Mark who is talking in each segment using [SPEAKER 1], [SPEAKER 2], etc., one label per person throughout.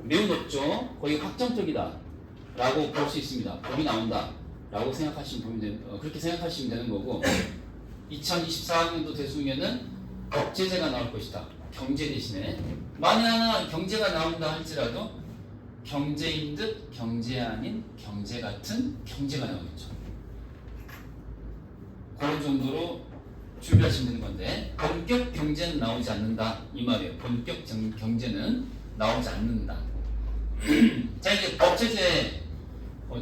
[SPEAKER 1] 매우 높죠. 거의 확정적이다 라고 볼 수 있습니다. 법이 나온다 라고 그렇게 생각하시면 되는 거고, 2024학년도 대수능에는 법제재가 나올 것이다. 경제 대신에 만에 하나 경제가 나온다 할지라도 경제인 듯 경제 아닌 경제 같은 경제가 나오겠죠. 그런 정도로 준비하시면 되는 건데, 본격 경제는 나오지 않는다 이 말이에요. 본격 경제는 나오지 않는다. 자, 이제 법제재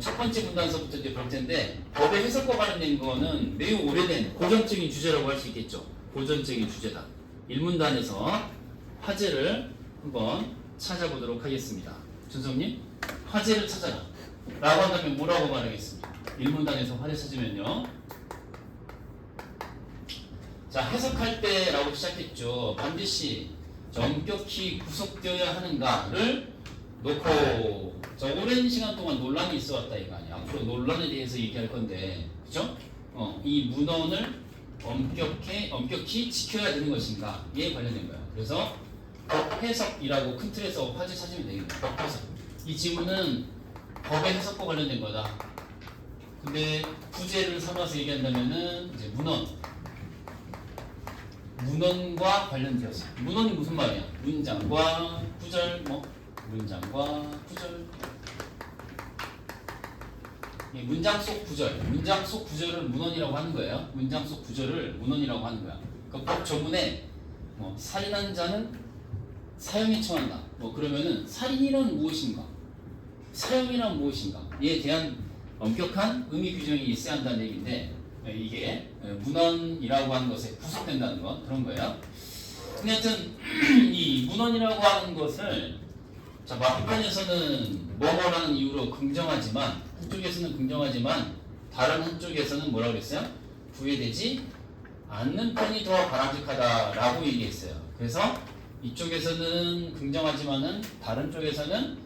[SPEAKER 1] 첫 번째 문단서부터 이제 볼 텐데, 법의 해석과 관련된 거는 매우 오래된 고전적인 주제라고 할 수 있겠죠. 고전적인 주제다. 1문단에서 화제를 한번 찾아보도록 하겠습니다. 준성님, 화제를 찾아라 라고 한다면 뭐라고 말하겠습니까? 1문단에서 화제 찾으면요, 자, 해석할 때라고 시작했죠. 반드시 엄격히 구속되어야 하는가를 놓고, 자, 오랜 시간 동안 논란이 있어 왔다 이거 아니야. 앞으로 논란에 대해서 얘기할 건데, 그죠? 이 문헌을 엄격히 지켜야 되는 것인가에 관련된 거야. 그래서 법 해석이라고 큰 틀에서 화제 찾으면 되겠네. 법 해석. 이 지문은 법의 해석과 관련된 거다. 근데 부제를 삼아서 얘기한다면은 이제 문헌과 관련되어서. 문헌이 무슨 말이야? 문장과 구절, 문장과 구절. 문장 속 구절을 문헌이라고 하는 거예요. 문장 속 구절을 문헌이라고 하는 거야. 그러니까 법 조문에 살인한 자는 사형에 처한다. 그러면은 살인이란 무엇인가? 사형이란 무엇인가? 이에 대한 엄격한 의미 규정이 있어야 한다는 얘기인데, 이게 문헌이라고 하는 것에 구속된다는 것, 그런 거예요. 근데 하여튼 이 문헌이라고 하는 것을, 자, 한편에서는 뭐뭐라는 이유로 긍정하지만, 한쪽에서는 긍정하지만 다른 한쪽에서는 뭐라고 그랬어요? 구애되지 않는 편이 더 바람직하다라고 얘기했어요. 그래서 이쪽에서는 긍정하지만은 다른 쪽에서는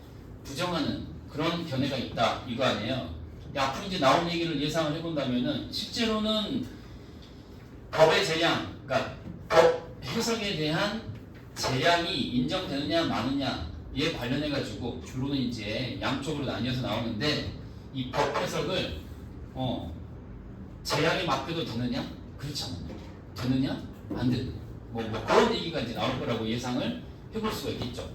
[SPEAKER 1] 부정하는 그런 견해가 있다 이거 아니에요. 앞으로 이제 나올 얘기를 예상을 해본다면은, 실제로는 법의 재량, 그러니까 법 해석에 대한 재량이 인정되느냐 마느냐에 관련해가지고 주로는 이제 양쪽으로 나뉘어서 나오는데, 이 법 해석을 재량에 맡겨도 되느냐? 그렇지 않느냐? 되느냐? 안 되느냐? 그런 얘기가 이제 나올 거라고 예상을 해볼 수가 있겠죠.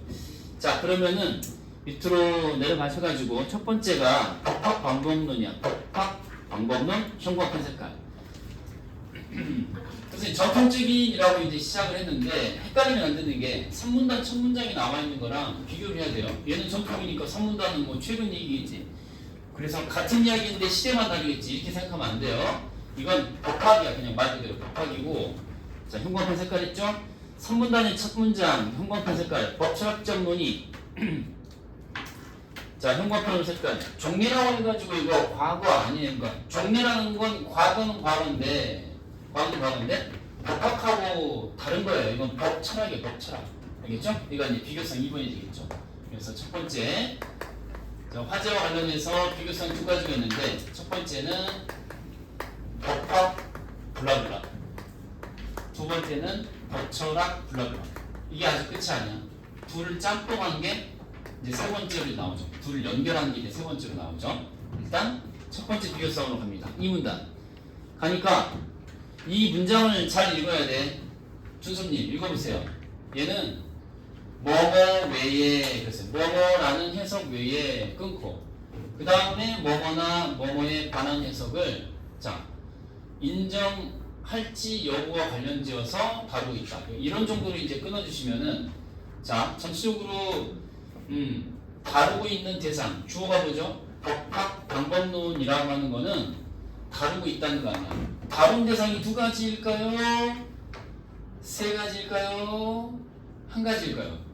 [SPEAKER 1] 자, 그러면은 밑으로 내려가셔가지고 첫 번째가 법학 방법론이야. 법학 방법론, 형광펜 색깔. 그래서 전통적인이라고 이제 시작을 했는데, 헷갈리면 안 되는 게 3문단 첫 문장이 나와 있는 거랑 비교를 해야 돼요. 얘는 전통이니까 3문단은 최근 얘기겠지. 그래서 같은 이야기인데 시대만 다르겠지 이렇게 생각하면 안 돼요. 이건 법학이야. 그냥 말 그대로 법학이고. 자, 형광펜 색깔 있죠? 3문단의 첫 문장 형광펜 색깔, 법철학적 논의. 자, 형광펜 색깔 종례라고 해가지고 이거 과거 아니에요. 그러니까 종례라는 건 과거는 과거인데 법학하고 다른 거예요. 이건 법철학이에요. 법철학. 알겠죠? 이거 이제 비교성 2번이 되겠죠. 그래서 첫 번째, 자, 화제와 관련해서 비교성 두 가지가 있는데, 첫 번째는 법학 블라블라, 두 번째는 법철학 블라블라. 이게 아직 끝이 아니야. 둘을 짬뽕한 게 이제 세 번째로 나오죠. 둘을 연결한 게 이제 세 번째로 나오죠. 일단 첫 번째 비교성으로 갑니다. 이 문단 가니까 이 문장을 잘 읽어야 돼. 준섭님 읽어보세요. 얘는 뭐뭐 외에, 그랬어요. 뭐뭐라는 해석 외에 끊고, 그 다음에 뭐뭐나 뭐뭐에 관한 해석을, 자, 인정할지 여부와 관련지어서 다루고 있다. 이런 정도로 이제 끊어주시면은, 자, 전체적으로 다루고 있는 대상, 주어가 뭐죠? 법학 방법론이라고 하는 거는 다루고 있다는 거 아니야. 다룬 대상이 두 가지일까요? 세 가지일까요? 한 가지일까요?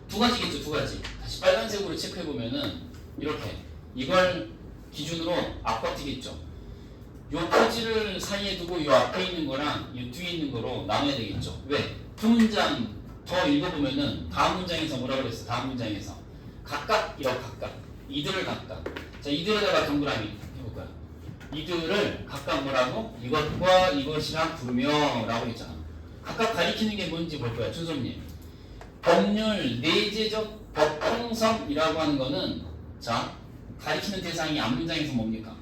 [SPEAKER 1] 두 가지겠죠. 두 가지. 다시 빨간색으로 체크해보면은 이렇게, 이걸 기준으로 앞과 뒤겠죠. 요 표지를 사이에 두고 요 앞에 있는 거랑 요 뒤에 있는 거로 나눠야 되겠죠. 왜? 두 문장 더 읽어보면은 다음 문장에서 뭐라고 그랬어? 다음 문장에서 각각, 이라고 각각, 이들을 각각. 자, 이들에다가 동그라미 해볼까요? 이들을 각각 뭐라고? 이것과 이것이랑 부르며 라고 했잖아. 각각 가리키는 게 뭔지 볼 거야. 준섭님, 법률 내재적 법 형성이라고 하는 거는 자 가리키는 대상이 앞문장에서 뭡니까?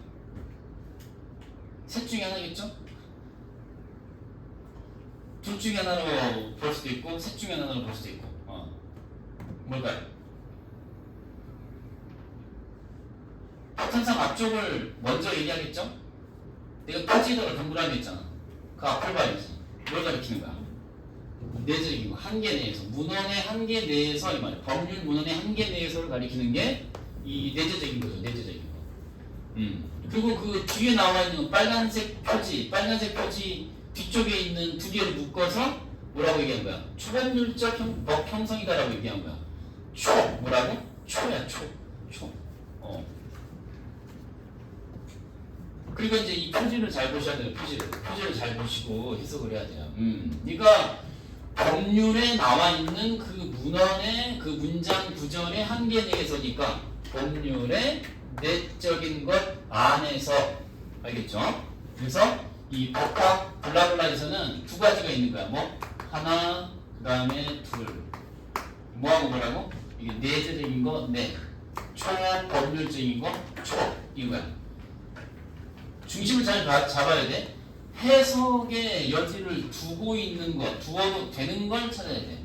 [SPEAKER 1] 셋 중에 하나겠죠? 둘 중에 하나로 볼 수도 있고 셋 중에 하나로 볼 수도 있고 뭘까요? 항상 앞쪽을 먼저 얘기하겠죠? 내가 표지에다가 동그라미 했잖아. 그 앞을 봐야지. 뭘 가리키는 거야? 내재적인 거. 한계 내에서. 문헌의 한계 내에서 이 말이야. 법률 문헌의 한계 내에서를 가리키는 게 이 내재적인 거죠. 내재적인 거. 그리고 그 뒤에 나와 있는 빨간색 표지 뒤쪽에 있는 두 개를 묶어서 뭐라고 얘기한 거야? 초법률적 법 형성이다라고 얘기한 거야. 초 뭐라고? 초야 초. 그리고 이제 이 표지를 잘 보셔야 돼요. 표지를 잘 보시고 해석을 해야 돼요. 그러니까 법률에 나와 있는 그 문헌의 그 문장 구절의 한계 내에서니까 법률의 내적인 것 안에서 알겠죠? 그래서 이 법학 블라블라에서는 두 가지가 있는 거야. 뭐 하나 그 다음에 둘 뭐하고 뭐라고? 이게 내재적인 거 내, 초법률적인 거 초 이거야. 중심을 잘 잡아야 돼. 해석의 여지를 두고 있는 것, 두어도 되는 걸 찾아야 돼.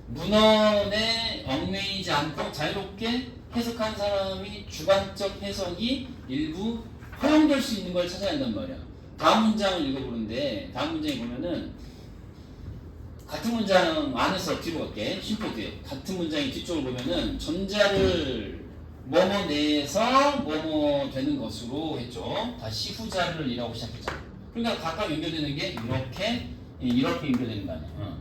[SPEAKER 1] 문헌에 얽매이지 않고 자유롭게 해석한 사람이 주관적 해석이 일부 허용될 수 있는 걸 찾아야 한단 말이야. 다음 문장을 읽어보는데 다음 문장에 보면은 같은 문장 안에서 뒤로 갈게. 쉼표드에 같은 문장의 뒤쪽을 보면은 전자를 뭐뭐 내에서 뭐뭐 되는 것으로 했죠. 다시 후자를 이라고 시작했잖아. 그러니까 각각 연결되는 게 이렇게 연결되는 거 아니야.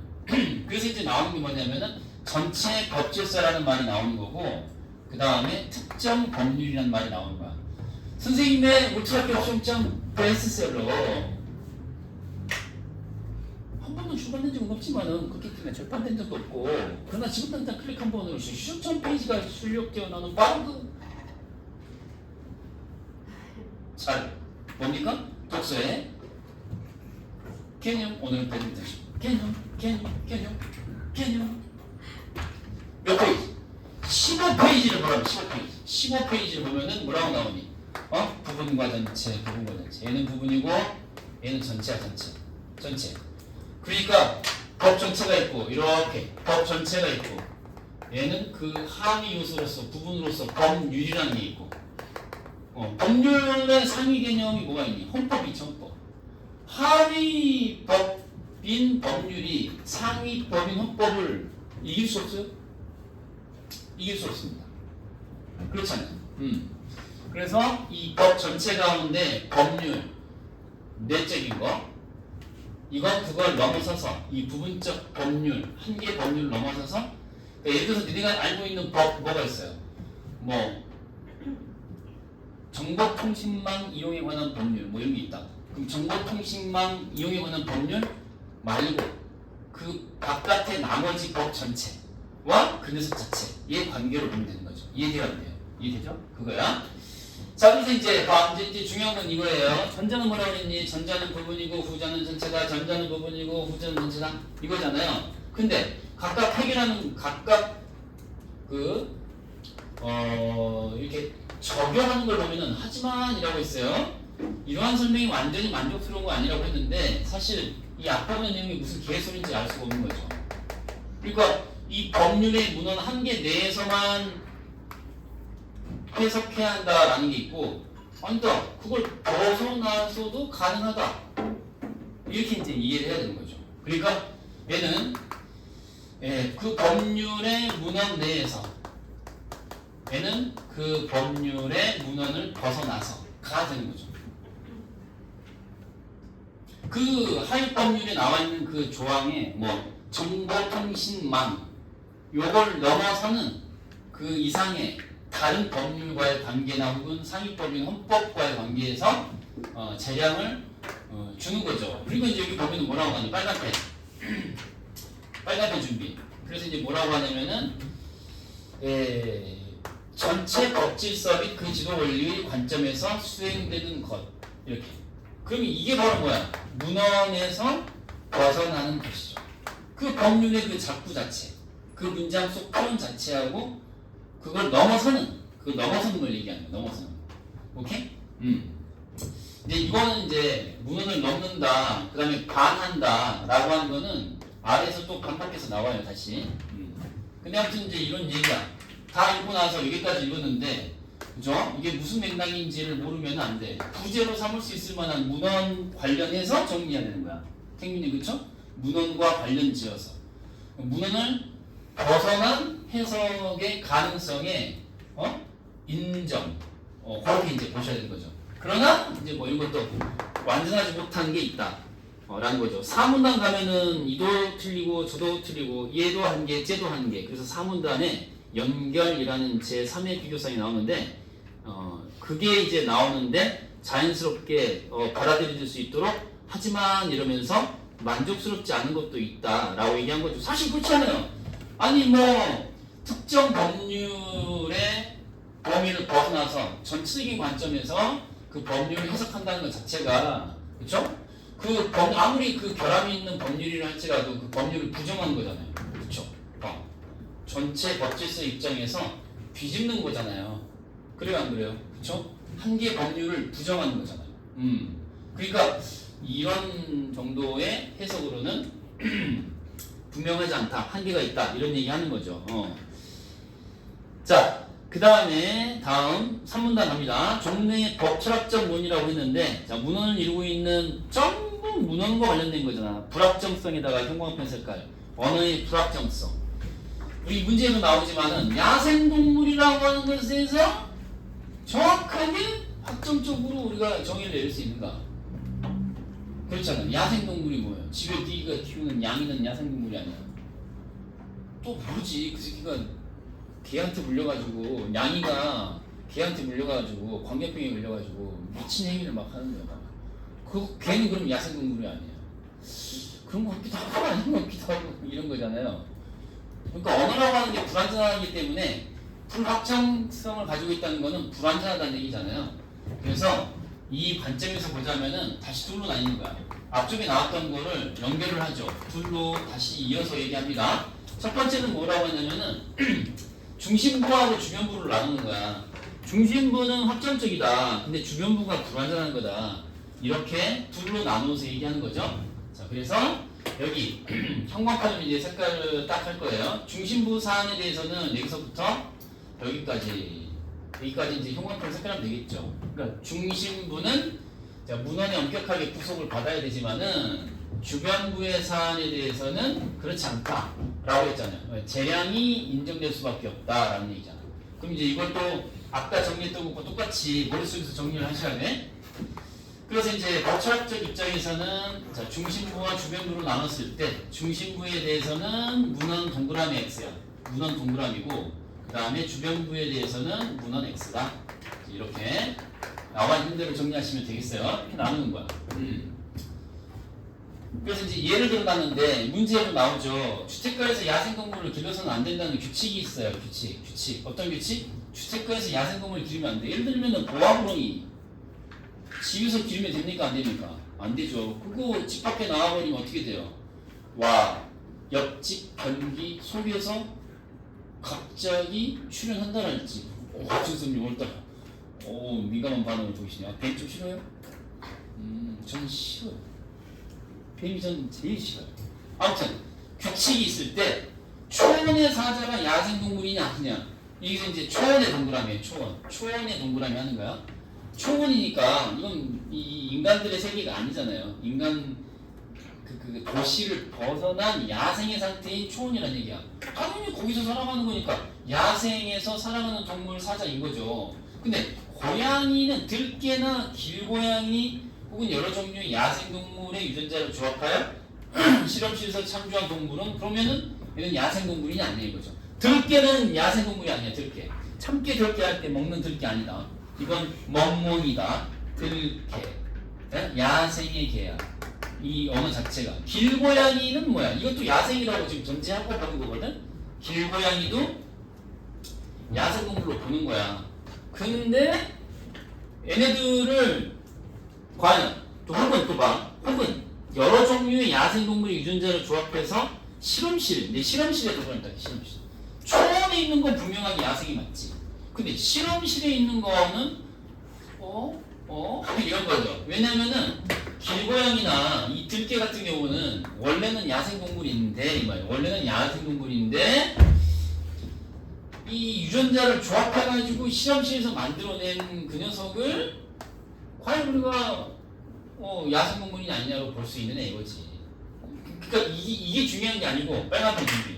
[SPEAKER 1] 그래서 이제 나오는 게 뭐냐면은 전체 법질서라는 말이 나오는 거고 그 다음에 특정 법률이라는 말이 나오는 거야. 선생님의 울트라표 시험장 베스트셀러 한 번도 출간된 적은 없지만은 그렇기 때문에 절판된 적도 없고 그러나 지금 당장 클릭 한 번으로 시험 페이지가 출력되어 나오는 바로 잘 뭡니까? 독서의 개념 오늘 배드민턴 개념 몇 페이지? 15페이지를 보라고 15페이지를 보면은 뭐라고 나오니? 부분과 전체 얘는 부분이고 얘는 전체야 전체 그러니까 법 전체가 있고 이렇게 법 전체가 있고 얘는 그 하위 요소로서 부분으로서 법률이라는 게 있고 법률의 상위 개념이 뭐가 있니? 헌법이 있죠. 헌법. 하위 법인 법률이 상위 법인 헌법을 이길 수 없어요? 이길 수 없습니다. 그렇잖아요. 그래서 이 법 전체 가운데 법률 내적인 거 이건 그걸 넘어서서 이 부분적 법률 한계 법률을 넘어서서 그러니까 예를 들어서 니네가 알고 있는 법 뭐가 있어요? 뭐 정보통신망 이용에 관한 법률 뭐 이런 게 있다. 그럼 정보통신망 이용에 관한 법률 말고 그 바깥의 나머지 법 전체와 그 녀석 자체의 관계로 보면 되는 거죠. 이해돼야 돼요. 이해되죠? 그거야. 자, 그래서 이제 중요한 건 이거예요. 전자는 뭐라고 그랬니? 전자는 부분이고 후자는 전체다. 전자는 부분이고 후자는 전체다. 이거잖아요. 근데 각각 해결하는 각각 이렇게 적용하는 걸 보면은 하지만이라고 했어요. 이러한 설명이 완전히 만족스러운 거 아니라고 했는데 사실 이 앞부분의 내용이 무슨 개소리인지 알 수가 없는 거죠. 그러니까 이 법률의 문헌 한계 내에서만 해석해야 한다라는 게 있고 아니다 그걸 벗어나서도 가능하다 이렇게 이제 이해를 해야 되는 거죠. 그러니까 얘는 그 법률의 문헌 내에서 얘는 그 법률의 문헌을 벗어나서 가야 되는 거죠. 그 하위 법률에 나와 있는 그 조항에 뭐 정보통신망 요걸 넘어서는 그 이상의 다른 법률과의 관계나 혹은 상위법인 헌법과의 관계에서 재량을 주는 거죠. 그리고 이제 여기 보면 뭐라고 하니? 빨간펜 준비. 그래서 이제 뭐라고 하냐면은 전체 법질서 및 그 지도 원리의 관점에서 수행되는 것 이렇게. 그러면 이게 바로 뭐야? 문헌에서 벗어나는 것이죠. 그 법률의 그 작부 자체. 그 문장 속 표현 자체하고 그걸 넘어서는 걸 얘기하는 거야. 넘어서는. 오케이? 이제 이거는 이제 문헌을 넘는다, 그 다음에 반한다 라고 하는 거는 아래에서 또 반박해서 나와요, 다시. 근데 아무튼 이제 이런 얘기야. 다 읽고 나서 여기까지 읽었는데, 그죠? 이게 무슨 맥락인지를 모르면 안 돼. 부제로 삼을 수 있을 만한 문헌 관련해서 정리해야 되는 거야. 택민이, 그쵸? 문헌과 관련 지어서. 문헌을 벗어난 해석의 가능성에, 인정. 그렇게 이제 보셔야 되는 거죠. 그러나 이제 뭐 이런 것도 완전하지 못한 게 있다 라는 거죠. 사문단 가면은 이도 틀리고 저도 틀리고 얘도 한 개, 쟤도 한 개. 그래서 사문단에 연결이라는 제3의 비교사이 나오는데 그게 이제 나오는데 자연스럽게 받아들여질 수 있도록 하지만 이러면서 만족스럽지 않은 것도 있다라고 얘기한 거죠. 사실 그렇지 않아요. 아니 뭐 특정 법률의 범위를 벗어나서 전체적인 관점에서 그 법률을 해석한다는 것 자체가, 그렇죠? 아무리 그 결함이 있는 법률이라 할지라도 그 법률을 부정한 거잖아요, 그렇죠? 전체 법질서 입장에서 뒤집는 거잖아요. 그래요, 안 그래요? 그렇죠? 한 개의 법률을 부정하는 거잖아요. 그러니까 이런 정도의 해석으로는 분명하지 않다, 한계가 있다 이런 얘기하는 거죠. 자. 그 다음에 다음 3문단 갑니다. 종래의 법 철학적 문이라고 했는데, 자, 문헌을 이루고 있는 전부 문헌과 관련된 거잖아. 불확정성에다가 형광펜 색깔, 언어의 불확정성. 우리 문제에도 나오지만은 야생동물이라고 하는 것에서 정확하게 확정적으로 우리가 정의를 내릴 수 있는가? 그렇잖아. 야생동물이 뭐예요? 집에 네가 키우는 양이는 야생동물이 아니야. 또 모르지. 그 새끼가 개한테 물려가지고, 양이가 개한테 물려가지고 광견병에 걸려가지고 미친 행위를 막 하는 거야. 그 개는 그럼 야생동물이 아니야. 그런 거 같기도 하고 아닌 거 같기도 하고 이런 거잖아요. 그러니까 언어라고 하는 게 불완전하기 때문에 불확정성을 가지고 있다는 거는 불완전하다는 얘기잖아요. 그래서 이 관점에서 보자면은 다시 둘로 나뉘는 거야. 앞쪽에 나왔던 거를 연결을 하죠. 둘로 다시 이어서 얘기합니다. 첫 번째는 뭐라고 하냐면은 중심부하고 주변부를 나누는 거야. 중심부는 확정적이다. 근데 주변부가 불완전한 거다. 이렇게 둘로 나누어서 얘기하는 거죠. 자, 그래서 여기 형광펜으로 이제 색깔을 딱 할 거예요. 중심부 사안에 대해서는 여기서부터 여기까지 이제 형광펜 색깔하면 되겠죠. 그러니까 중심부는 문헌에 엄격하게 구속을 받아야 되지만은 주변부의 사안에 대해서는 그렇지 않다라고 했잖아요. 재량이 인정될 수밖에 없다라는 얘기잖아요. 그럼 이제 이걸 또 아까 정리했던 것과 똑같이 머릿속에서 정리를 하셔야 돼. 그래서 이제 법철학적 입장에서는 자, 중심부와 주변부로 나눴을 때 중심부에 대해서는 문헌 동그라미 X야. 문헌 동그라미고 그 다음에 주변부에 대해서는 문헌 X다. 이렇게 나와 있는 대로 정리하시면 되겠어요. 이렇게 나누는 거야. 그래서 이제 예를 들어 놨는데 문제로 나오죠. 주택가에서 야생동물을 길러서는 안 된다는 규칙이 있어요. 규칙. 어떤 규칙? 주택가에서 야생동물을 기르면 안 돼. 예를 들면은 보아구렁이 집에서 기르면 됩니까? 안 됩니까? 안 되죠. 그거 집 밖에 나와버리면 어떻게 돼요? 와, 옆집 변기 속에서 갑자기 출연한다랄지. 지금 오늘따라 민감한 반응을 보이시네요. 뱀 좀 싫어요? 저는 싫어요. 뱀이 저는 제일 싫어요. 아무튼 규칙이 있을 때 초원의 사자가 야생동물이냐 아니냐 이게 이제 초원의 동그라미예요. 초원의 동그라미 하는 거야. 초원이니까 이건 이 인간들의 세계가 아니잖아요. 인간 그 도시를 벗어난 야생의 상태인 초원이라는 얘기야. 당연히 거기서 살아가는 거니까 야생에서 살아가는 동물 사자인 거죠. 근데 고양이는 들개나 길고양이 혹은 여러 종류의 야생동물의 유전자를 조합하여 실험실에서 창조한 동물은 그러면은 이건 야생동물이냐 아니냐 이거죠. 들개는 야생동물이 아니야. 들개. 참깨 들개 할 때 먹는 들개 아니다. 이건 멍멍이다. 들개. 야생의 개야. 이 언어 자체가. 길고양이는 뭐야? 이것도 야생이라고 지금 전제하고 보는 거거든. 길고양이도 야생동물로 보는 거야. 근데 얘네들을 과연 혹은 여러 종류의 야생동물의 유전자를 조합해서 실험실. 근데 실험실에 들어간다. 실험실. 초원에 있는 건 분명하게 야생이 맞지. 근데 실험실에 있는 거는 이런 거죠. 왜냐면은 길고양이나 이 들개 같은 경우는 원래는 야생 동물인데 이 말이에요. 원래는 야생 동물인데 이 유전자를 조합해가지고 실험실에서 만들어낸 그 녀석을 과연 우리가 야생 동물이 아니냐고 볼 수 있는 애 이거지. 그러니까 이게 중요한 게 아니고 빨간색 준비.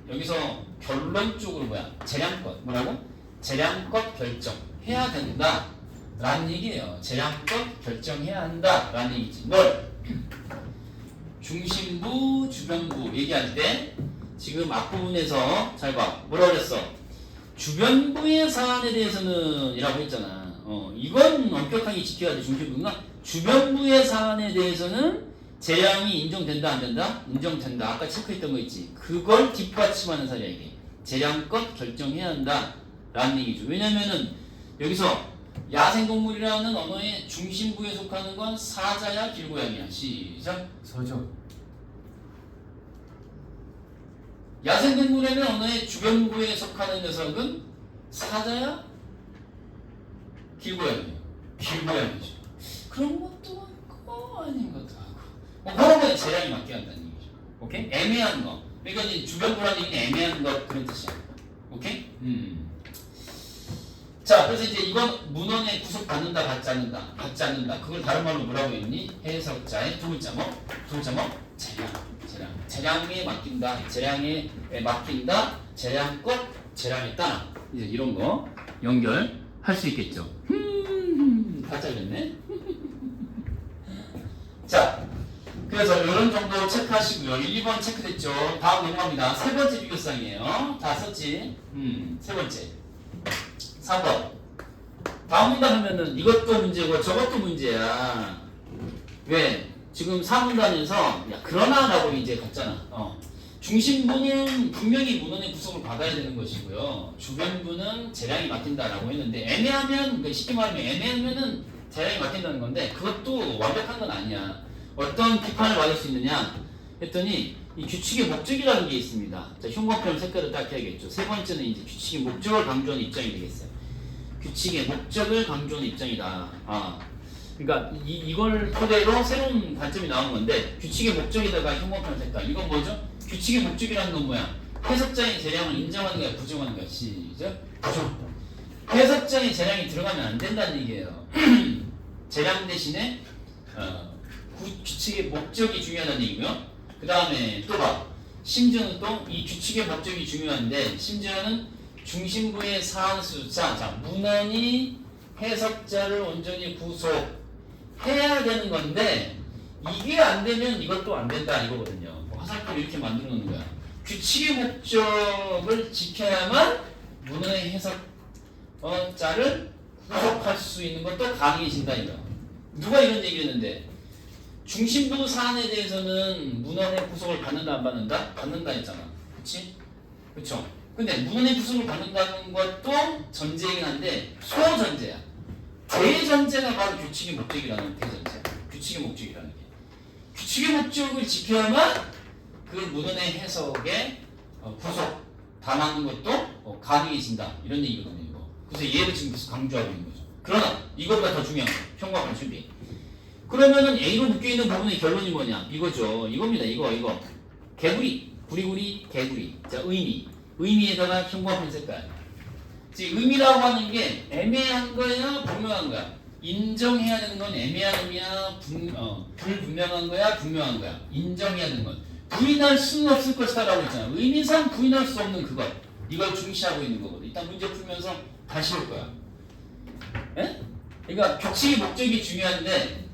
[SPEAKER 1] 여기서 결론적으로 재량껏 뭐라고? 재량껏 결정해야 된다 라는 얘기예요. 재량껏 결정해야 한다 라는 얘기지. 뭘? 중심부, 주변부 얘기할 때 지금 앞부분에서 잘 봐. 뭐라 그랬어? 주변부의 사안에 대해서는 이라고 했잖아. 이건 엄격하게 지켜야 돼. 중심부가 주변부의 사안에 대해서는 재량이 인정된다 안 된다? 인정된다. 아까 체크했던 거 있지. 그걸 뒷받침하는 사례야 이게. 재량껏 결정해야 한다 라는 얘기죠. 왜냐면은 여기서 야생동물이라는 언어의 중심부에 속하는 건 사자야 길고양이야. 시작.
[SPEAKER 2] 서죠.
[SPEAKER 1] 야생동물에는 언어의 주변부에 속하는 녀석은 사자야 길고양이야. 길고양이죠. 그런 것도 있고 아닌 것도 하고 그런 거에 재량이 맞게 한다는 얘기죠. 오케이? 애매한 거. 그러니까 이제 주변부라는 얘기는 애매한 것 그런 뜻이야. 오케이? 자, 그래서 이제 이건 문헌에 구속받는다, 받지 않는다, 받지 않는다. 그걸 다른 말로 뭐라고 했니? 해석자의 두 글자 뭐? 두 글자 뭐? 재량에 맡긴다, 재량에 맡긴다, 재량껏 재량에 따라. 이제 이런 거 연결할 수 있겠죠. 다 잘렸네. 자, 그래서 이런 정도 체크하시고요. 1, 2번 체크됐죠. 다음 넘어갑니다. 세 번째 비교사항이에요. 다 썼지? 세 번째. 3번. 다음 문단 하면은 이것도 문제고 저것도 문제야. 왜? 지금 4문단에서 그러나라고 이제 갔잖아. 중심부는 분명히 문헌의 구속을 받아야 되는 것이고요. 주변부는 재량이 맡긴다라고 했는데 애매하면 쉽게 말하면 애매하면은 재량이 맡긴다는 건데 그것도 완벽한 건 아니야. 어떤 비판을 받을 수 있느냐 했더니 이 규칙의 목적이라는 게 있습니다. 자, 흉곽편 색깔을 딱 해야겠죠. 세 번째는 이제 규칙의 목적을 강조하는 입장이 되겠어요. 규칙의 목적을 강조하는 입장이다. 그러니까 이걸 토대로 새로운 관점이 나온 건데 규칙의 목적에다가 흉곽편 색깔. 이건 뭐죠? 규칙의 목적이라는 건 뭐야? 해석자의 재량을 인정하는 거야, 부정하는 거야. 시작. 부정. 해석자의 재량이 들어가면 안 된다는 얘기예요. 재량 대신에 규칙의 목적이 중요하다는 얘기고요. 그 다음에 또 봐. 심지어는 또 이 규칙의 목적이 중요한데 심지어는 중심부의 사안수자, 자, 문헌이 해석자를 온전히 구속해야 되는 건데 이게 안 되면 이것도 안 된다 이거거든요. 화살표를 이렇게 만들어 놓는 거야. 규칙의 목적을 지켜야만 문헌의 해석자를 구속할 수 있는 것도 가능해진다 이거. 누가 이런 얘기를 했는데 중심부 사안에 대해서는 문헌의 구속을 받는다 안 받는다? 받는다 했잖아. 그치? 그쵸? 근데 문헌의 구속을 받는다는 것도 전제이긴 한데 소전제야. 대전제가 바로 규칙의 목적이라는 대전제야. 규칙의 목적이라는 게. 규칙의 목적을 지켜야만 그 문헌의 해석에 구속 당하는 것도 가능해진다. 이런 얘기거든요. 이거. 그래서 얘를 지금 강조하고 있는 거죠. 그러나 이것보다 더 중요한 거. 형광판 준비. 그러면은 A로 묶여있는 부분의 결론이 뭐냐? 이거죠. 이겁니다. 이거. 개구리. 구리구리, 개구리. 자, 의미에다가 형광펜 색깔. 지금 의미라고 하는 게 애매한 거야, 분명한 거야. 인정해야 되는 건 애매한 의미야, 불분명한 거야, 분명한 거야. 인정해야 되는 건. 부인할 수는 없을 것이다라고 했잖아. 의미상 부인할 수 없는 그것. 이걸 중시하고 있는 거거든. 일단 문제 풀면서 다시 올 거야. 예? 그러니까 규칙의 목적이 중요한데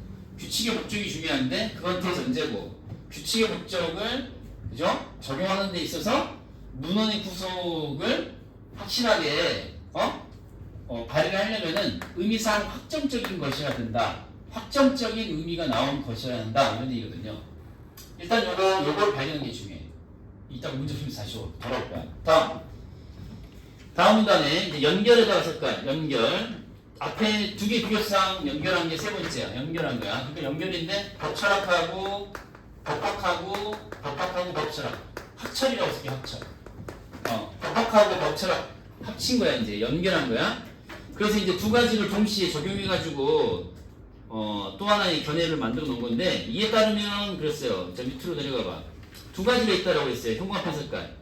[SPEAKER 1] 그건 대전제고 규칙의 목적을 그죠? 적용하는 데 있어서 문헌의 구속을 확실하게 발휘를 하려면은 의미상 확정적인 것이어야 된다. 확정적인 의미가 나온 것이어야 한다. 이런 얘기거든요. 일단 요걸 발견하는 게 중요해. 이따 문제 풀면서 다시 돌아올 거야. 다음 문단에 이제 연결에다가 색깔. 연결. 앞에 두 개 비교상 연결한 게 세 번째야. 연결한 거야. 그러니까 연결인데 법철학하고 법학하고 법철학. 학철이라고 쓸게 학철. 벽하고 벽철 합친 거야 이제 연결한 거야. 그래서 이제 두 가지를 동시에 적용해가지고 또 하나의 견해를 만들어 놓은 건데 이에 따르면 그랬어요. 자 밑으로 내려가봐. 두 가지가 있다라고 했어요. 형광펜 색깔.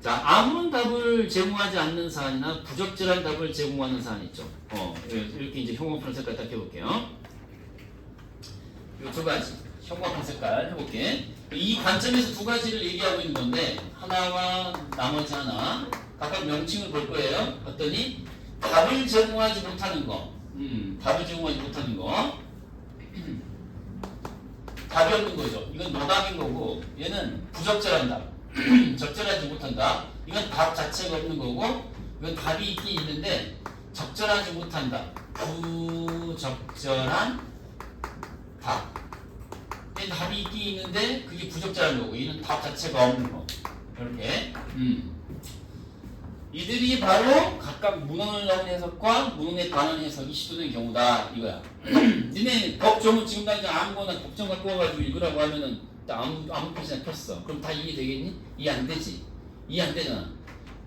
[SPEAKER 1] 자 아무런 답을 제공하지 않는 사안이나 부적절한 답을 제공하는 사안 있죠. 이렇게 이제 형광펜 색깔 딱 해볼게요. 이 두 가지 형광펜 색깔 해볼게. 이 관점에서 두 가지를 얘기하고 있는 건데 하나와 나머지 하나 각각 명칭을 볼 거예요. 봤더니 답을 제공하지 못하는 거, 답을 제공하지 못하는 거, 답이 없는 거죠. 이건 노답인 거고 얘는 부적절한 답, 적절하지 못한다. 이건 답 자체가 없는 거고 이건 답이 있긴 있는데 적절하지 못한다. 부적절한 답. 답이 있긴 있는데 그게 부적절한 거고 얘는 답 자체가 없는 거. 이렇게. 이들이 바로 각각 문헌을 넣은 해석과 문헌에 관한 해석이 시도된 경우다 이거야. 니네 법조문 지금 당장 아무거나 법정 갖고 와가지고 읽으라고 하면은 아무 페이지나 폈어. 그럼 다 이해되겠니? 이해 안 되지. 이해 안 되잖아.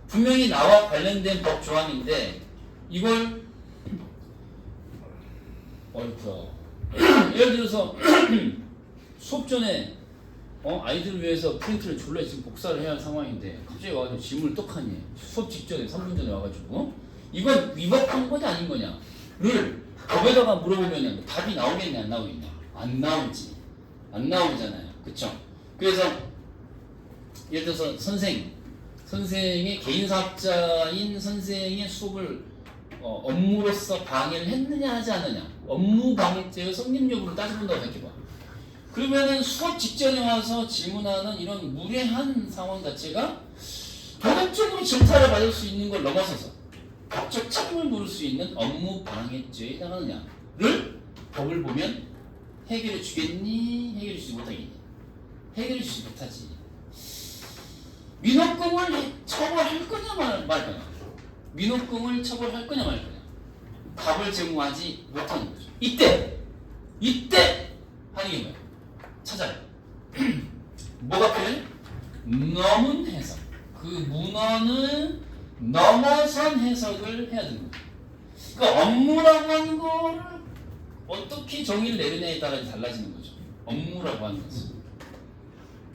[SPEAKER 1] 분명히 나와 관련된 법 조항인데 이걸 어이구야. 예를 들어서 수업 전에 아이들을 위해서 프린트를 졸라 지금 복사를 해야 할 상황인데 갑자기 와가지고 질문을 떡하니 수업 직전에 3분 전에 와가지고 이건 위법한 거냐 아닌 거냐를 법에다가 물어보면 답이 나오겠냐 안 나오겠냐 안 나오지 안 나오잖아요. 그쵸? 그래서 예를 들어서 선생의 개인사업자인 선생의 수업을 업무로서 방해를 했느냐 하지 않느냐 업무 방해죄의 성립 여부를 따져본다고 생각해봐. 그러면은 수업 직전에 와서 질문하는 이런 무례한 상황 자체가 도덕적으로 질타를 받을 수 있는 걸 넘어서서 법적 책임을 물을 수 있는 업무 방해죄에 해당하느냐를 법을 보면 해결해 주겠니? 해결해 주지 못하겠니? 해결해 주지 못하지. 민원금을 처벌할 거냐 말 거냐? 민원금을 처벌할 거냐 말 거냐? 답을 제공하지 못하는 거죠. 이때 하는 게 뭐야? 찾아요. 뭐가 필요해? 넘은 해석. 그 문헌을 넘어선 해석을 해야 되는 거야. 그러니까 업무라고 하는 거를 어떻게 정의를 내리냐에 따라 달라지는 거죠. 업무라고 하는 것은.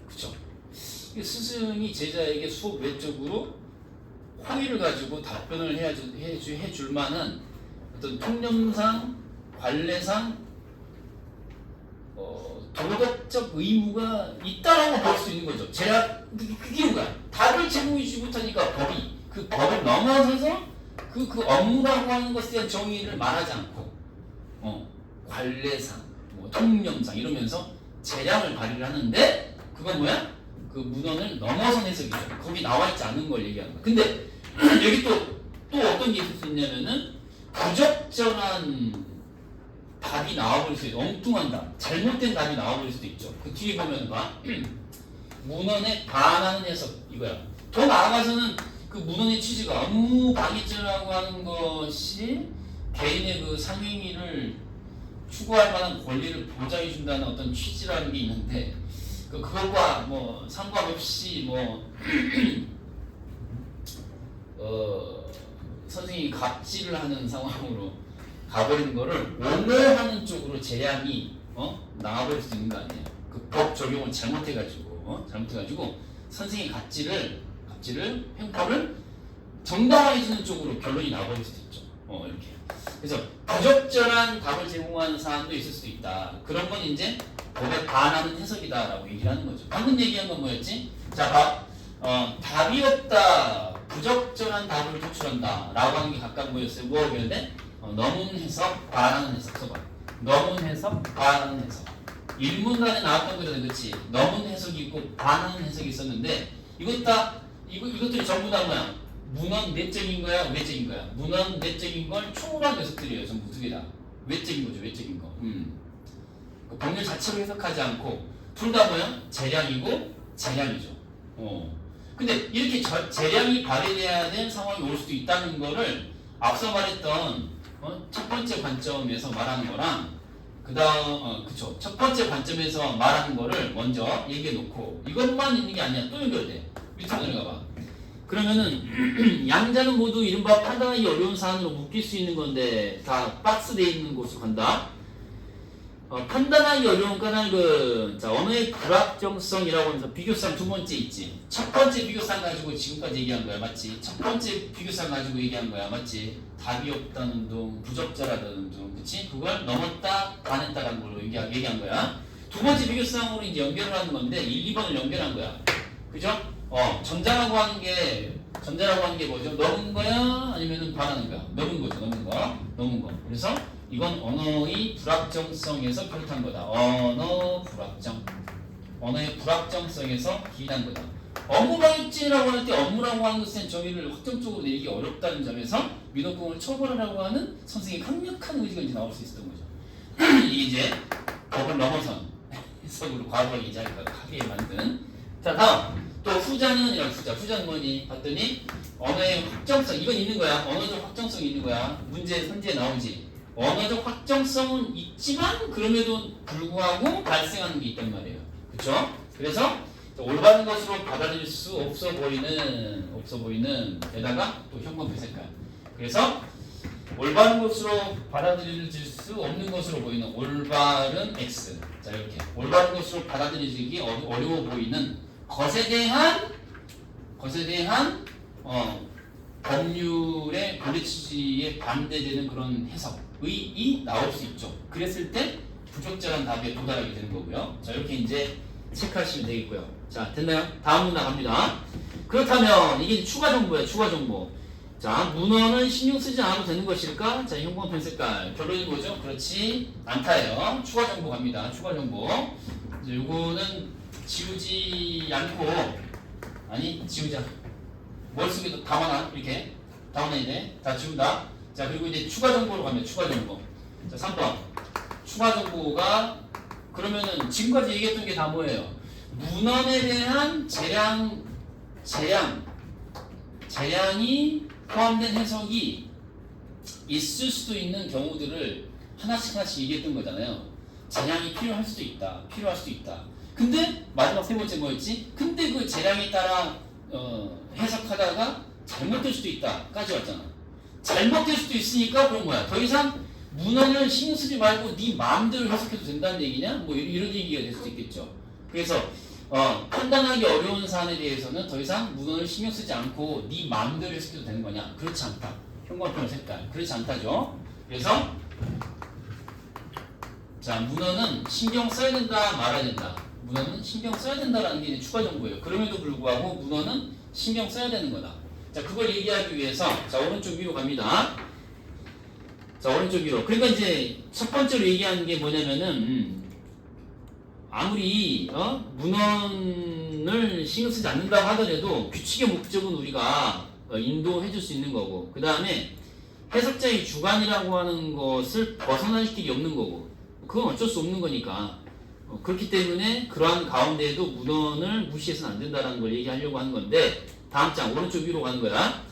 [SPEAKER 1] 그쵸? 스승이 제자에게 수업 외적으로 호의를 가지고 답변을 해줄 만한 어떤 통념상, 관례상 도덕적 의무가 있다라고 볼 수 있는 거죠. 그게 뭐야? 답을 제공해주지 못하니까 법이 그 법을 넘어서서 그 업무라고 하는 것에 대한 정의를 말하지 않고 관례상, 통념상 이러면서 재량을 발휘를 하는데 그건 뭐야? 그 문헌을 넘어선 해석이죠. 거기 나와 있지 않은 걸 얘기하는 거야. 근데 여기 또 어떤 게 있을 수 있냐면은 부적절한 답이 나와버릴 수 있어. 엉뚱한 답, 잘못된 답이 나와버릴 수도 있죠. 그 뒤에 보면 봐. 문헌에 반하는 해석 이거야. 더 나아가서는 그 문헌의 취지가 업무 방해죄라고 하는 것이 개인의 그 상행위를 추구할 만한 권리를 보장해 준다는 어떤 취지라는 게 있는데 그것과 뭐 상관없이 선생님이 갑질을 하는 상황으로 가버리는 거를 옹호하는 쪽으로 재량이 나와버릴 수 있는 거 아니에요. 그 법 적용을 잘못해가지고 선생님 갑질을 횡포를 정당화해주는 쪽으로 결론이 나와버릴 수도 있죠. 이렇게. 그래서 부적절한 답을 제공하는 사안도 있을 수도 있다. 그런 건 이제 법에 반하는 해석이다라고 얘기를 하는 거죠. 방금 얘기한 건 뭐였지? 자, 답이 없다. 부적절한 답을 도출한다. 라고 하는 게 각각 뭐였어요? 뭐였는데? 넘은 해석, 반하는 해석 써봐. 넘은 해석, 반하는 해석. 일문단에 나왔던 거잖아, 그렇지? 넘은 해석이 있고 반하는 해석이 있었는데 이것들이 전부 다 뭐야? 문헌 내적인 거야, 외적인 거야? 문헌 내적인 걸 초월한 해석들이에요, 전부 두 개 다. 외적인 거죠, 외적인 거. 그 법률 자체로 해석하지 않고 둘 다 뭐야? 재량이고 재량이죠. 근데 이렇게 재량이 발휘돼야 될 상황이 올 수도 있다는 거를 앞서 말했던 첫 번째 관점에서 말하는 거랑 그쵸. 첫 번째 관점에서 말하는 거를 먼저 얘기해 놓고 이것만 있는 게 아니야. 또 연결돼. 밑으로 내려가 봐. 그러면은 양자는 모두 이른바 판단하기 어려운 사안으로 묶일 수 있는 건데 다 박스되어 있는 곳으로 간다. 판단하기 어려운 까닭은 자 언어의 불확정성이라고 하면서 비교상 두 번째 있지. 첫 번째 비교상 가지고 지금까지 얘기한 거야, 맞지? 첫 번째 비교상 가지고 얘기한 거야, 맞지? 답이 없다는 둥, 부적절하다는 둥, 그치? 그걸 넘었다, 반했다라는 걸로 얘기한 거야. 두 번째 비교상으로 이제 연결을 하는 건데 1, 2번을 연결한 거야, 그죠? 전자라고 하는 게 뭐죠? 넘은 거야? 아니면은 반하는 거야? 넘은 거죠, 넘은 거. 그래서 이건 언어의 불확정성에서 비롯한 거다. 언어의 불확정성에서 기인한 거다. 업무방해죄라고 할 때 업무라고 하는 것은 정의를 확정적으로 내리기 어렵다는 점에서 민원공을 처벌하라고 하는 선생의 강력한 의지가 이제 나올 수 있었던 거죠. 이게 이제 법을 넘어선 해석으로 과거에 이제 하게 만든. 자, 다음 또 후자는 후자는 뭐니? 봤더니 언어의 확정성, 이건 있는 거야. 언어적 확정성이 있는 거야. 문제 선지에 나오지. 언어적 확정성은 있지만 그럼에도 불구하고 발생하는 게 있단 말이에요. 그쵸? 그래서 올바른 것으로 받아들일 수 없어 보이는 게다가 또 형광펜 색깔. 그래서 올바른 것으로 받아들일 수 없는 것으로 보이는 올바른 X. 자, 이렇게 올바른 것으로 받아들이기 어려워 보이는 것에 대한 법률의 권리 취지에 반대되는 그런 해석이 나올 수 있죠. 그랬을 때 부적절한 답에 도달하게 되는 거고요. 자, 이렇게 이제 체크하시면 되겠고요. 자, 됐나요? 다음 문항 갑니다. 그렇다면 이게 추가 정보예요. 추가 정보. 자, 문헌은 신경 쓰지 않아도 되는 것일까? 자, 형광펜 색깔. 결론이 뭐죠? 그렇지 않다예요. 추가 정보 갑니다. 추가 정보. 이제 요거는 지우지 않고, 지우자. 머릿속에도 담아놔. 이렇게 담아놔야 돼. 다 지운다. 자, 그리고 이제 추가 정보로 가면 추가 정보. 자, 3번. 추가 정보가 그러면은 지금까지 얘기했던 게 다 뭐예요? 문헌에 대한 재량이 포함된 해석이 있을 수도 있는 경우들을 하나씩 얘기했던 거잖아요. 재량이 필요할 수도 있다. 필요할 수도 있다. 근데 마지막 세 번째 뭐였지? 근데 그 재량에 따라 해석하다가 잘못될 수도 있다까지 왔잖아. 잘못될 수도 있으니까 그럼 뭐야? 더 이상 문헌을 신경 쓰지 말고 네 마음대로 해석해도 된다는 얘기냐? 뭐 이런 얘기가 될 수도 있겠죠. 그래서 판단하기 어려운 사안에 대해서는 더 이상 문헌을 신경 쓰지 않고 네 마음대로 해석해도 되는 거냐? 그렇지 않다. 형광펜 색깔. 그렇지 않다죠. 그래서 자, 문헌은 신경 써야 된다, 말아야 된다. 문헌은 신경 써야 된다라는 게 이제 추가 정보예요. 그럼에도 불구하고 문헌은 신경 써야 되는 거다. 자, 그걸 얘기하기 위해서 자, 오른쪽 위로 갑니다. 자, 오른쪽 위로. 그러니까 이제 첫 번째로 얘기하는 게 뭐냐면은 아무리 문헌을 신경 쓰지 않는다고 하더라도 규칙의 목적은 우리가 인도해 줄 수 있는 거고, 그 다음에 해석자의 주관이라고 하는 것을 벗어날 길이 없는 거고, 그건 어쩔 수 없는 거니까. 그렇기 때문에 그러한 가운데에도 문헌을 무시해서는 안 된다는 걸 얘기하려고 하는 건데, 다음 장 오른쪽 위로 가는 거야.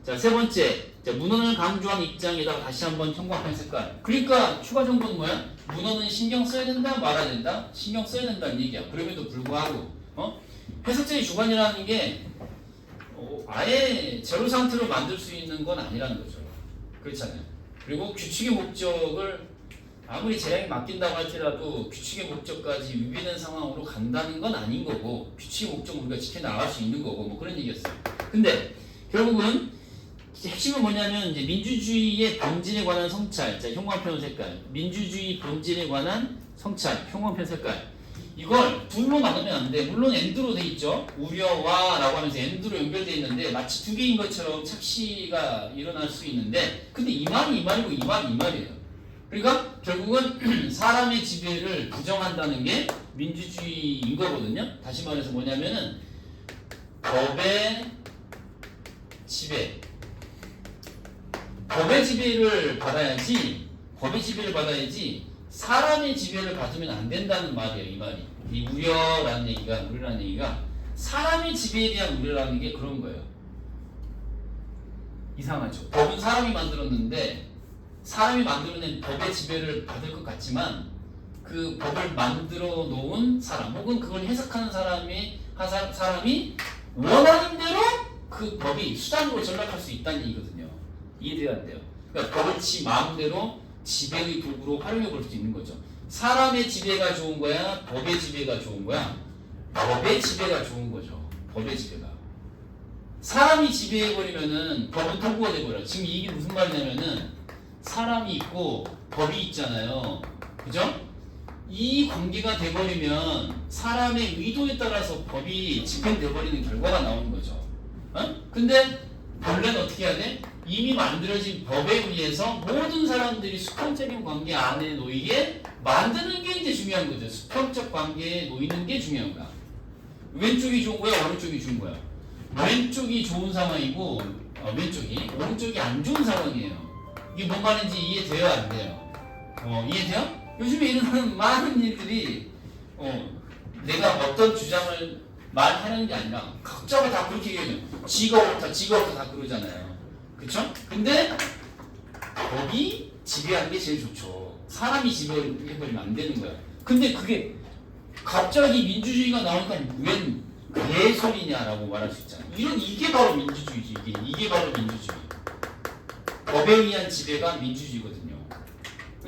[SPEAKER 1] 자, 세 번째. 자, 문헌을 강조한 입장에다가 다시 한번 형광펜 색깔. 그러니까 추가 정보는 뭐야? 문헌은 신경 써야 된다, 말아야 된다? 신경 써야 된다는 얘기야. 그럼에도 불구하고 해석자의 주관이라는 게 아예 제로 상태로 만들 수 있는 건 아니라는 거죠. 그렇잖아요. 그리고 규칙의 목적을 아무리 재량이 맡긴다고 할지라도 규칙의 목적까지 위배된 상황으로 간다는 건 아닌 거고, 규칙의 목적은 우리가 지켜나갈 수 있는 거고, 뭐 그런 얘기였어요. 근데 결국은 핵심은 뭐냐면 이제 민주주의의 본질에 관한 성찰. 자, 형광펜 색깔. 민주주의 본질에 관한 성찰. 형광펜 색깔. 이걸 둘로 나누면 안 돼. 물론 엔드로 돼 있죠. 우려와라고 하면서 엔드로 연결돼 있는데 마치 두 개인 것처럼 착시가 일어날 수 있는데, 근데 이 말이 이 말이고 이 말이 이 말이에요. 그러니까 결국은 사람의 지배를 부정한다는 게 민주주의인 거거든요. 다시 말해서 뭐냐면은 법의 지배를 받아야지 사람의 지배를 받으면 안 된다는 말이에요. 이 말이. 이 우려라는 얘기가 사람의 지배에 대한 우려라는 게 그런 거예요. 이상하죠. 법은 사람이 만들었는데 사람이 만들어낸 법의 지배를 받을 것 같지만 그 법을 만들어 놓은 사람 혹은 그걸 해석하는 사람이 원하는 대로 그 법이 수단으로 전락할 수 있다는 얘기거든요. 이해돼야 돼요. 그러니까 법을 지 마음대로 지배의 도구로 활용해 볼 수 있는 거죠. 사람의 지배가 좋은 거야? 법의 지배가 좋은 거야? 법의 지배가 좋은 거죠. 법의 지배가. 사람이 지배해버리면은 법은 통구가 돼버려요. 지금 이게 무슨 말이냐면은 사람이 있고 법이 있잖아요. 그죠? 이 관계가 돼버리면 사람의 의도에 따라서 법이 집행돼버리는 결과가 나오는 거죠. 어? 근데 본래는 어떻게 해야 돼? 이미 만들어진 법에 의해서 모든 사람들이 수평적인 관계 안에 놓이게 만드는 게 이제 중요한 거죠. 수평적 관계에 놓이는 게 중요한 거야. 왼쪽이 좋은 거야? 오른쪽이 좋은 거야? 왼쪽이 좋은 상황이고 왼쪽이 오른쪽이 안 좋은 상황이에요. 이게 뭔 말인지 이해돼요? 안 돼요? 이해돼요? 요즘에 일어나는 많은 일들이 내가 어떤 주장을 말하는 게 아니라 각자가 다 그렇게 얘기해요. 지가 옳다 다 그러잖아요. 그쵸? 근데 법이 지배하는 게 제일 좋죠. 사람이 지배해버리면 안 되는 거야. 근데 그게 갑자기 민주주의가 나오니까 웬 개소리냐라고 말할 수 있잖아. 이게 바로 민주주의지. 이게 바로 민주주의. 법에 의한 지배가 민주주의거든요.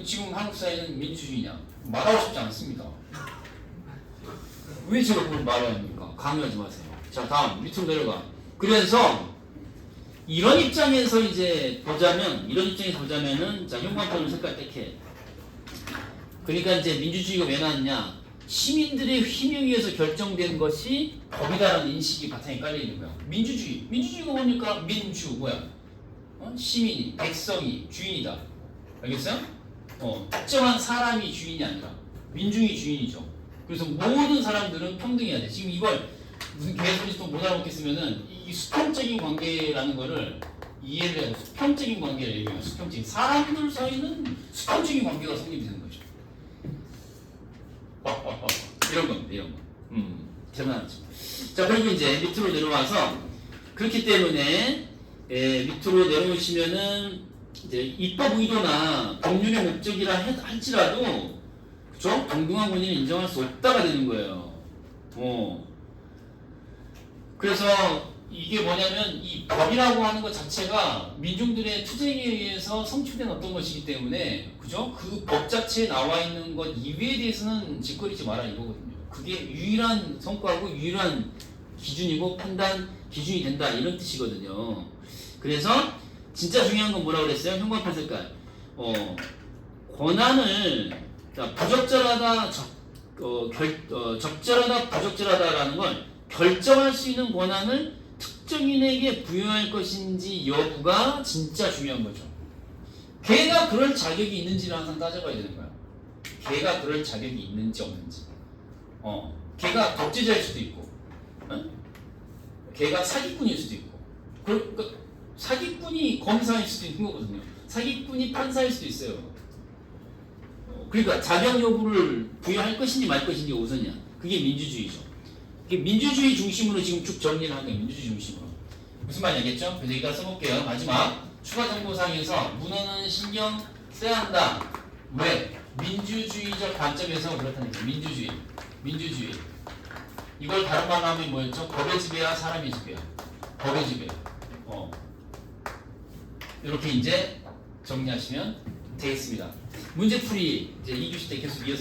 [SPEAKER 1] 지금 한국 사회는 민주주의냐? 말하고 싶지 않습니다. 왜 제가 그걸 말해야 합니까? 강요하지 마세요. 자, 다음 밑으로 내려가. 그래서 이런 입장에서 보자면은 자, 형광펜을 색깔 택해. 그러니까 이제 민주주의가 왜 나왔냐? 시민들의 힘에 의해서 결정된 것이 법이다라는 인식이 바탕에 깔려 있는 거야. 민주주의가 뭐니까 민주 뭐야? 시민이, 백성이 주인이다. 알겠어요? 특정한 사람이 주인이 아니라 민중이 주인이죠. 그래서 모든 사람들은 평등해야 돼. 지금 이걸 무슨 개소리도 못 알아먹겠으면은 이 수평적인 관계라는 거를 이해를 해야 돼. 수평적인 관계를 얘기해요. 수평적인 사람들 사이는 수평적인 관계가 성립이 되는 거죠. 이런 겁니다. 이런 거. 대단하죠. 자, 그리고 이제 밑으로 내려와서 그렇기 때문에 밑으로 내려오시면은 이제 입법 의도나 법률의 목적이라 할지라도 그죠? 동등한 권위를 인정할 수 없다가 되는 거예요. 그래서 이게 뭐냐면 이 법이라고 하는 것 자체가 민중들의 투쟁에 의해서 성취된 어떤 것이기 때문에 그죠? 그 법 자체에 나와 있는 것 이외에 대해서는 짓거리지 마라 이거거든요. 그게 유일한 성과고 유일한 기준이고 판단 기준이 된다 이런 뜻이거든요. 그래서 진짜 중요한 건 뭐라고 그랬어요? 형광펜 색깔. 권한을 부적절하다, 적절하다, 부적절하다라는 걸 결정할 수 있는 권한을 특정인에게 부여할 것인지 여부가 진짜 중요한 거죠. 걔가 그럴 자격이 있는지를 항상 따져봐야 되는 거야. 걔가 그럴 자격이 있는지 없는지. 걔가 독재자일 수도 있고, 걔가 사기꾼일 수도 있고. 그러니까 사기꾼이 검사일 수도 있는 거거든요. 사기꾼이 판사일 수도 있어요. 그러니까 자격 여부를 부여할 것인지 말 것인지 우선이야. 그게 민주주의죠. 그게 민주주의 중심으로 지금 쭉 정리를 하는 거예요. 민주주의 중심으로. 무슨 말인지 알겠죠? 그래서 여기다 써볼게요. 마지막 추가 정보상에서 문헌은 신경 써야 한다. 왜? 민주주의적 관점에서 그렇다는 거예요. 민주주의. 이걸 다른 말로 하면 뭐였죠? 법의 지배와 사람의 지배야. 법의 지배. 이렇게 이제 정리하시면 되겠습니다. 문제풀이 이제 2교시 때 계속 이어서